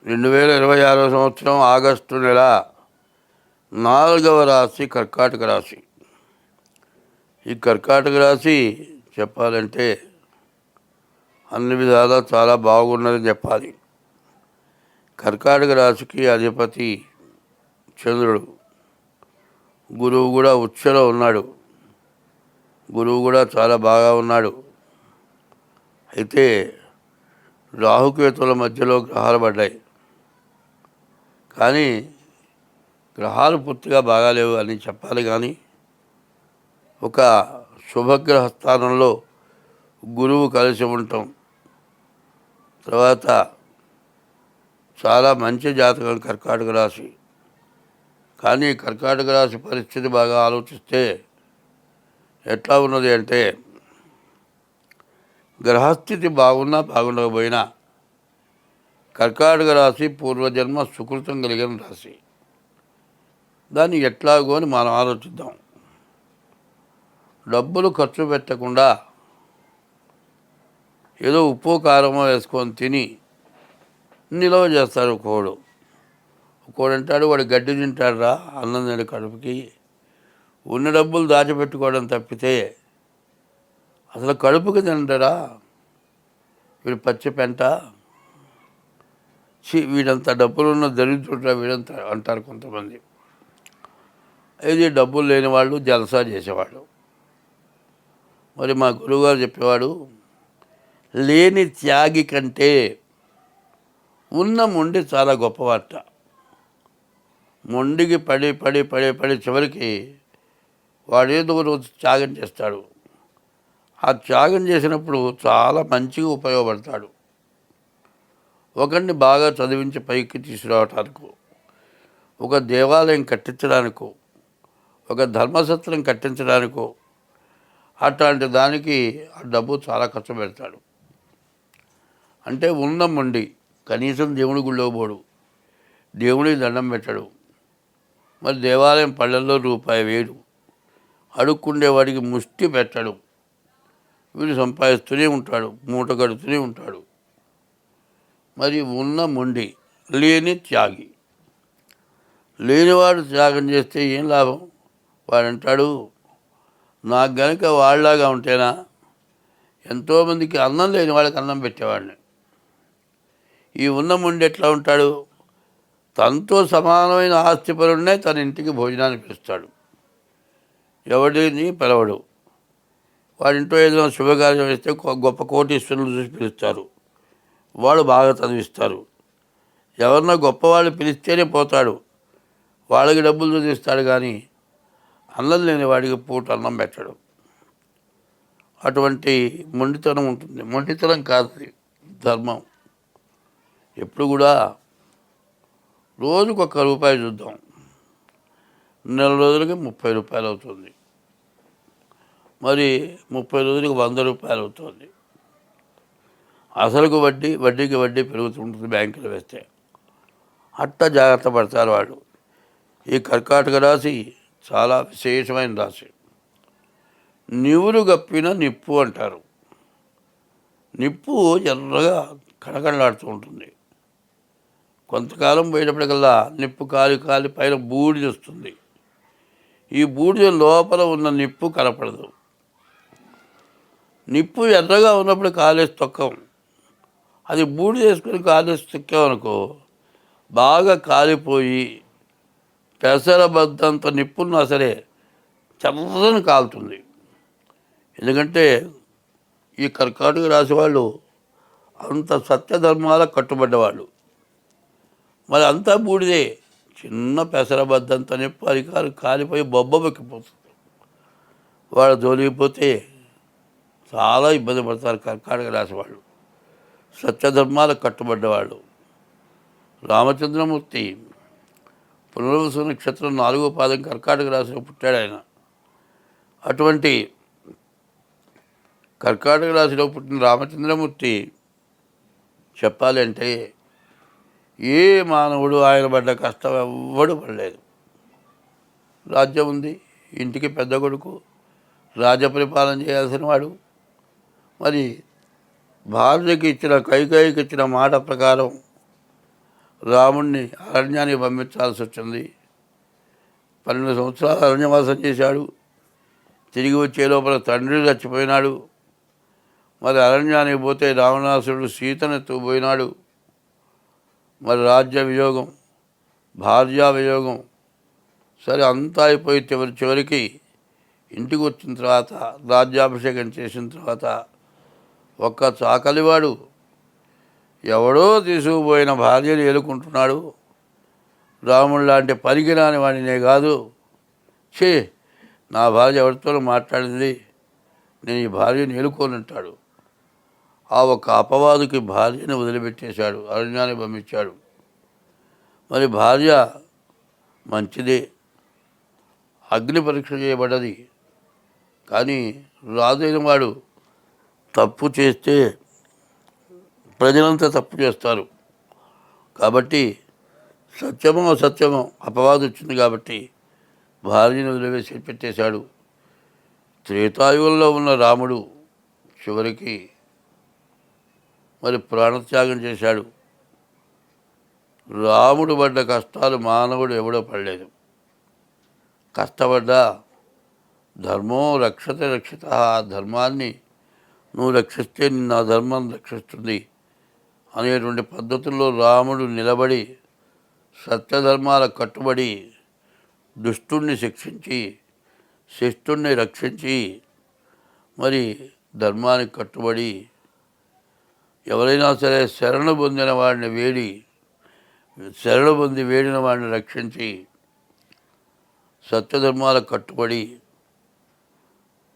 2026 సంవత్సరం ఆగస్టు నెల 4వ రాశి కర్కాటక రాశి. ఈ కర్కాటక రాశి చెప్పాలంటే అన్ని విధాలా చాలా బాగున్నదని చెప్పాలి. కర్కాటక రాశికి అధిపతి చంద్రుడు. గురువు కూడా ఉచ్చలో ఉన్నాడు. గురువు కూడా చాలా బాగా ఉన్నాడు. అయితే రాహుకేతుల మధ్యలో గ్రహాలు పడ్డాయి. కానీ గ్రహాలు పూర్తిగా బాగాలేవు అని చెప్పాలి. కానీ ఒక శుభగ్రహ స్థానంలో గురువు కలిసి ఉండటం, తర్వాత చాలా మంచి జాతకం కర్కాటక రాశి. కానీ కర్కాటక రాశి పరిస్థితి బాగా ఆలోచిస్తే ఎట్లా ఉన్నది అంటే, గ్రహస్థితి బాగున్నా బాగుండకపోయినా కర్కాటక రాశి పూర్వజన్మ సుకృతం కలిగిన రాశి. దాన్ని ఎట్లాగో అని మనం ఆలోచిద్దాం. డబ్బులు ఖర్చు పెట్టకుండా ఏదో ఉప్పు కారమో వేసుకొని తిని నిల్వ చేస్తాడు ఒకడు. అంటాడు వాడు గడ్డి తింటాడురా అన్నం తిండి కడుపుకి, ఉన్న డబ్బులు దాచిపెట్టుకోవడం తప్పితే అసలు కడుపుకి తింటారా వీడు పచ్చి పెంట, వీడంత డబ్బులున్న దరిద్రుడా వీడంత అంటారు కొంతమంది. ఇది డబ్బులు లేని వాళ్ళు జలసా చేసేవాళ్ళు. మరి మా గురువుగారు చెప్పేవాడు, లేని త్యాగి కంటే ఉన్న మొండి చాలా గొప్పవాట. మొండికి పడి పడి పడి పడి చివరికి వాడేదో రోజు త్యాగం చేస్తాడు. ఆ త్యాగం చేసినప్పుడు చాలా మంచిగా ఉపయోగపడతాడు. ఒకరిని బాగా చదివించి పైకి తీసుకురావటానికి, ఒక దేవాలయం కట్టించడానికో, ఒక ధర్మసత్రం కట్టించడానికో, అట్లాంటి దానికి ఆ డబ్బు చాలా ఖర్చు పెడతాడు. అంటే ఉన్న మొండి కనీసం దేవుడి గుళ్ళో పోడు, దేవుడికి దండం పెట్టడు. మరి దేవాలయం పళ్ళల్లో రూపాయి వేడు, అడుక్కుండేవాడికి ముష్టి పెట్టడు. వీడు సంపాదిస్తూనే ఉంటాడు, మూట కడుతూనే ఉంటాడు. మరి ఉన్న మొండి, లేని త్యాగి. లేనివాడు త్యాగం చేస్తే ఏం లాభం? వాడంటాడు, నాకు గనక వాళ్ళలాగా ఉంటేనా ఎంతోమందికి అన్నం లేని వాళ్ళకి అన్నం పెట్టేవాడిని. ఈ ఉన్న మొండి ఎట్లా ఉంటాడు? తనతో సమానమైన ఆస్తిపరుడినే తన ఇంటికి భోజనాన్ని పిలుస్తాడు, ఎవడిని పిలవడు. వాడింట్లో ఏదైనా శుభకార్యం వేస్తే గొప్ప కోటీశ్వరులు చూసి పిలుస్తారు, వాడు బాగా చదివిస్తారు. ఎవరన్నా గొప్పవాళ్ళు పిలిస్తేనే పోతాడు, వాళ్ళకి డబ్బులు చదివిస్తాడు. కానీ అన్నం లేని వాడికి పూట అన్నం పెట్టడు. అటువంటి మొండితనం ఉంటుంది. మొండితనం కాదు, ధర్మం. ఎప్పుడు కూడా రోజుకు ₹1 చూద్దాం, నెల రోజులకి ₹30 అవుతుంది. మరి 30 రోజులకి ₹100 అవుతుంది. అసలుకు వడ్డీ, వడ్డీకి వడ్డీ పెరుగుతుంటుంది బ్యాంకులో వేస్తే. అట్లా జాగ్రత్త పడతారు వాళ్ళు. ఈ కర్కాటక రాశి చాలా విశేషమైన రాశి. నివురు గప్పిన నిప్పు అంటారు. నిప్పు ఎర్రగా కడకడలాడుతూ ఉంటుంది. కొంతకాలం పోయేటప్పటికల్లా నిప్పు కాలి కాలి పైన బూడిద వస్తుంది. ఈ బూడిద లోపల ఉన్న నిప్పు కనపడదు. నిప్పు ఎర్రగా ఉన్నప్పుడు కాలేసి తొక్కం. అది బూడిద వేసుకొని కాలేసి తొక్కామనుకో బాగా కాలిపోయి పెసరబద్దంత నిప్పున్నా సరే చల్లని కాలుతుంది. ఎందుకంటే ఈ కర్కాటక రాశి వాళ్ళు అంత సత్యధర్మాలకు కట్టుబడ్డవాళ్ళు. మరి అంతా బూడిదే, చిన్న పెసరబద్దంత నిప్పు అధికారులు కాలిపోయి బొబ్బెక్కిపోతుంది. వాళ్ళు జోలిగిపోతే చాలా ఇబ్బంది పడతారు కర్కాటక రాశి వాళ్ళు. సత్యధర్మాలకు కట్టుబడ్డవాళ్ళు. రామచంద్రమూర్తి పునర్వసు నక్షత్రం 4వ పాదం కర్కాటక రాశిలో పుట్టాడు ఆయన. అటువంటి కర్కాటక రాశిలో పుట్టిన రామచంద్రమూర్తి చెప్పాలి అంటే ఏ మానవుడు ఆయన పడ్డ కష్టం ఎవ్వడు పడలేదు. రాజ్యం ఉంది, ఇంటికి పెద్ద కొడుకు, రాజ్యపరిపాలన చేయాల్సిన వాడు. మరి భార్యకి ఇచ్చిన కైకేయికి ఇచ్చిన మాట ప్రకారం రాముణ్ణి అరణ్యానికి పంపించాల్సి వచ్చింది. 12 సంవత్సరాలు అరణ్యవాసం చేశాడు. తిరిగి వచ్చే లోపల తండ్రి చచ్చిపోయినాడు. మరి అరణ్యానికి పోతే రావణాసురుడు సీతను ఎత్తుకుపోయినాడు. మరి రాజ్య వియోగం, భార్యా వియోగం, సరే అంతా అయిపోయి చివరికి ఇంటికి వచ్చిన తర్వాత రాజ్యాభిషేకం చేసిన తర్వాత ఒక్క చాకలివాడు ఎవడో తీసుకుపోయిన భార్యను ఏలుకుంటున్నాడు. రాముడు లాంటి పనికిరాని వాడినే కాదు, ఛే నా భార్య ఎవరితోనూ మాట్లాడింది, నేను ఈ భార్యను ఏలుకోనంటాడు. ఆ ఒక్క అపవాదుకి భార్యను వదిలిపెట్టేశాడు, అరణ్యాన్ని పంపించాడు. మరి భార్య మంచిదే, అగ్ని పరీక్ష చేయబడ్డది. కానీ రాజైన వాడు తప్పు చేస్తే ప్రజలంతా తప్పు చేస్తారు. కాబట్టి సత్యమో అసత్యమో అపవాదు వచ్చింది కాబట్టి భార్యను వదిలివేసి పెట్టేశాడు. త్రేతాయుగంలో ఉన్న రాముడు చివరికి మరి ప్రాణత్యాగం చేశాడు. రాముడు పడ్డ కష్టాలు మానవుడు ఎవడో పడలేదు. కష్టపడ్డా ధర్మో రక్షతే రక్షిత, ఆ ధర్మాన్ని నువ్వు రక్షిస్తే నిన్ను ఆ ధర్మం రక్షిస్తుంది అనేటువంటి పద్ధతుల్లో రాముడు నిలబడి సత్యధర్మాలకు కట్టుబడి దుష్టుణ్ణి శిక్షించి శిష్టుణ్ణి రక్షించి మరి ధర్మానికి కట్టుబడి ఎవరైనా సరే శరణు పొందిన వాడిని వేడిన వాడిని రక్షించి సత్యధర్మాలకు కట్టుబడి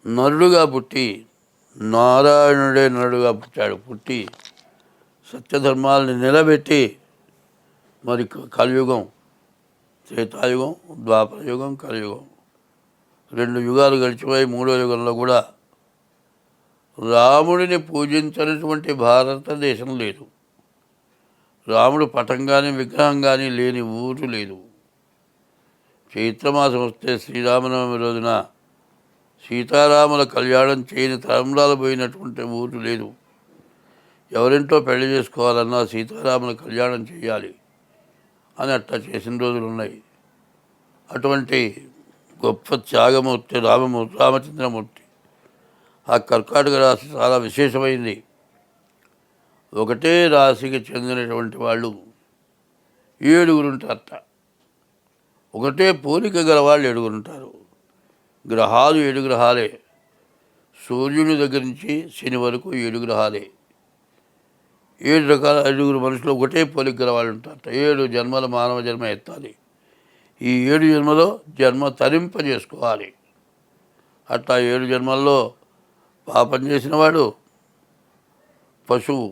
నరుడుగా పుట్టి నారాయణుడే నరుడుగా పుట్టి సత్యధర్మాలని నిలబెట్టి మరి కలియుగం, త్రేతాయుగం, ద్వాపరయుగం, కలియుగం 2 యుగాలు గడిచిపోయి 3వ యుగంలో కూడా రాముడిని పూజించినటువంటి భారతదేశం లేదు. రాముడు పటం కానీ విగ్రహం కానీ లేని ఊరు లేదు. చైత్రమాసం వస్తే శ్రీరామనవమి రోజున సీతారాముల కళ్యాణం చేయని తరంలాలు పోయినటువంటి ఊరు లేదు. ఎవరింటో పెళ్లి చేసుకోవాలన్నా సీతారాముల కళ్యాణం చేయాలి అని అట్లా చేసిన రోజులు ఉన్నాయి. అటువంటి గొప్ప త్యాగమూర్తి రామచంద్రమూర్తి. ఆ కర్కాటక రాశి చాలా విశేషమైంది. ఒకటే రాశికి చెందినటువంటి వాళ్ళు 7 ఉంటారట. ఒకటే పోలిక గల వాళ్ళు 7 ఉంటారు. గ్రహాలు 7 గ్రహాలే. సూర్యుని దగ్గర నుంచి శని వరకు 7 గ్రహాలే. 7 రకాల 5 మనుషులు ఒకటే పోలిక గల వాళ్ళు ఉంటారట. 7 జన్మల మానవ జన్మ ఎత్తాలి. ఈ 7 జన్మలో జన్మ తరింపజేసుకోవాలి. అట్లా 7 జన్మల్లో పాపం చేసిన వాడు పశువు,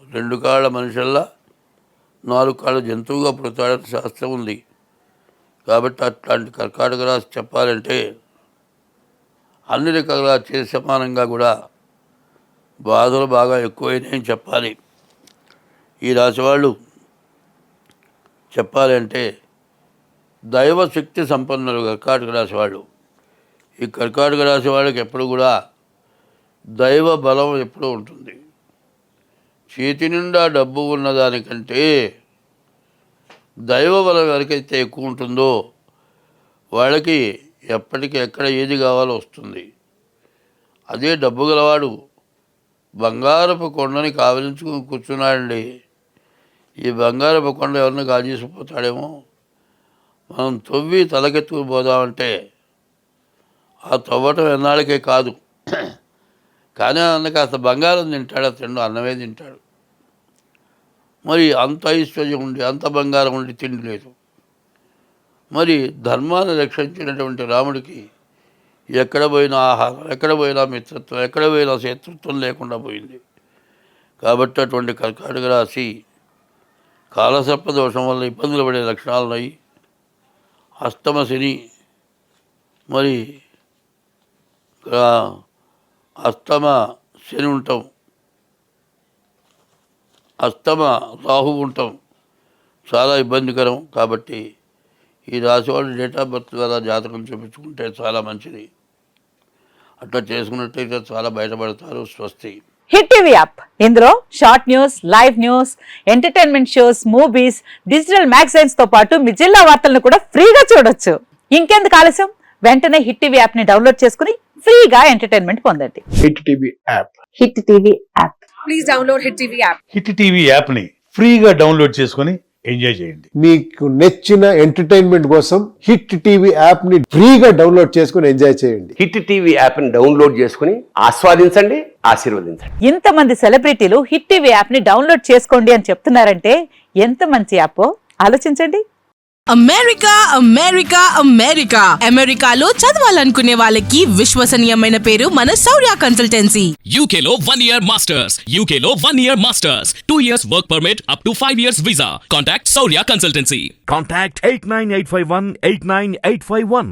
2 కాళ్ళ మనుషుల్లా 4 కాళ్ళ జంతువుగా పుడతాడని శాస్త్రం ఉంది. కాబట్టి అట్లాంటి కర్కాటక రాశి చెప్పాలంటే అన్ని రకాల చేసి సమానంగా కూడా బాధలు బాగా ఎక్కువైనాయని చెప్పాలి. ఈ రాశి వాళ్ళు చెప్పాలంటే దైవశక్తి సంపన్నులు కర్కాటక రాశి వాళ్ళు. ఈ కర్కాటక రాశి వాళ్ళకి ఎప్పుడు కూడా దైవ బలం ఎప్పుడూ ఉంటుంది. చేతి నిండా డబ్బు ఉన్నదానికంటే దైవ బలం ఎవరికైతే ఎక్కువ ఉంటుందో వాళ్ళకి ఎప్పటికీ ఎక్కడ ఏది కావాలో వస్తుంది. అదే డబ్బు గలవాడు బంగారపు కొండని కావలించుకుని కూర్చున్నాడండి. ఈ బంగారపు కొండ ఎవరిని కాజేసిపోతాడేమో, మనం తవ్వి తలకెత్తుకుని పోదామంటే ఆ తవ్వటం ఎన్నాళ్ళకే కాదు. కానీ అందుకు కాస్త బంగారం తింటాడు, తిండు అన్నమే తింటాడు. మరి అంత ఐశ్వర్యం ఉండి అంత బంగారం ఉండి తిండి లేదు. మరి ధర్మాన్ని రక్షించినటువంటి రాముడికి ఎక్కడ పోయినా ఆహారం, ఎక్కడ పోయినా మిత్రత్వం, ఎక్కడ పోయినా శత్రుత్వం లేకుండా పోయింది. కాబట్టి అటువంటి కర్కాటక రాశి కాలసర్ప దోషం వల్ల ఇబ్బందులు పడే లక్షణాలు ఉన్నాయి. అష్టమ శని, మరి అష్టమ శని ఉంటాం, అష్టమ రాహు ఉంటాం, చాలా ఇబ్బందికరం. కాబట్టి ఈ రాశి వాళ్ళు డేట్ ఆఫ్ బర్త్ ద్వారా జాతకం చూపించుకుంటే చాలా మంచిది. అట్లా చేసుకున్నట్టయితే చాలా బయటపడతారు. స్వస్తి. హిట్ టీవీ యాప్ ఇందులో short news, live news, entertainment shows, movies, digital magazines తో పాటు మీ జిల్లా వార్తలను కూడా ఫ్రీగా చూడొచ్చు. ఇంకెందుకు ఆలస్యం, వెంటనే హిట్ టీవీ యాప్ ని డౌన్లోడ్ చేసుకుని ఫ్రీగా ఎంటర్టైన్మెంట్ పొందండి. Hit TV app. Hit TV app. Please download hit TV app. Hit TV app ని ఫ్రీగా డౌన్లోడ్ చేసుకొని ఎంజాయ్ చేయండి. మీకు నచ్చిన ఎంటర్టైన్మెంట్ కోసం హిట్ టీవీ యాప్ ని ఫ్రీగా డౌన్లోడ్ చేసుకుని ఎంజాయ్ చేయండి. హిట్ టీవీ యాప్ ని డౌన్లోడ్ చేసుకుని ఆస్వాదించండి, ఆశీర్వదించండి. ఇంతమంది సెలబ్రిటీలు హిట్ టీవీ యాప్ ని డౌన్లోడ్ చేసుకోండి అని చెప్తున్నారంటే ఎంత మంచి యాప్ ఆలోచించండి. అమెరికా అమెరికా అమెరికా అమెరికాలో చదవాలనుకునే వాళ్ళకి విశ్వసనీయమైన పేరు మన శౌర్య కన్సల్టెన్సీ. UK లో 1 year masters, UK లో 1 year masters, 2 years work permit up to 5 years visa. Contact Saurya Consultancy. Contact 89851 89851.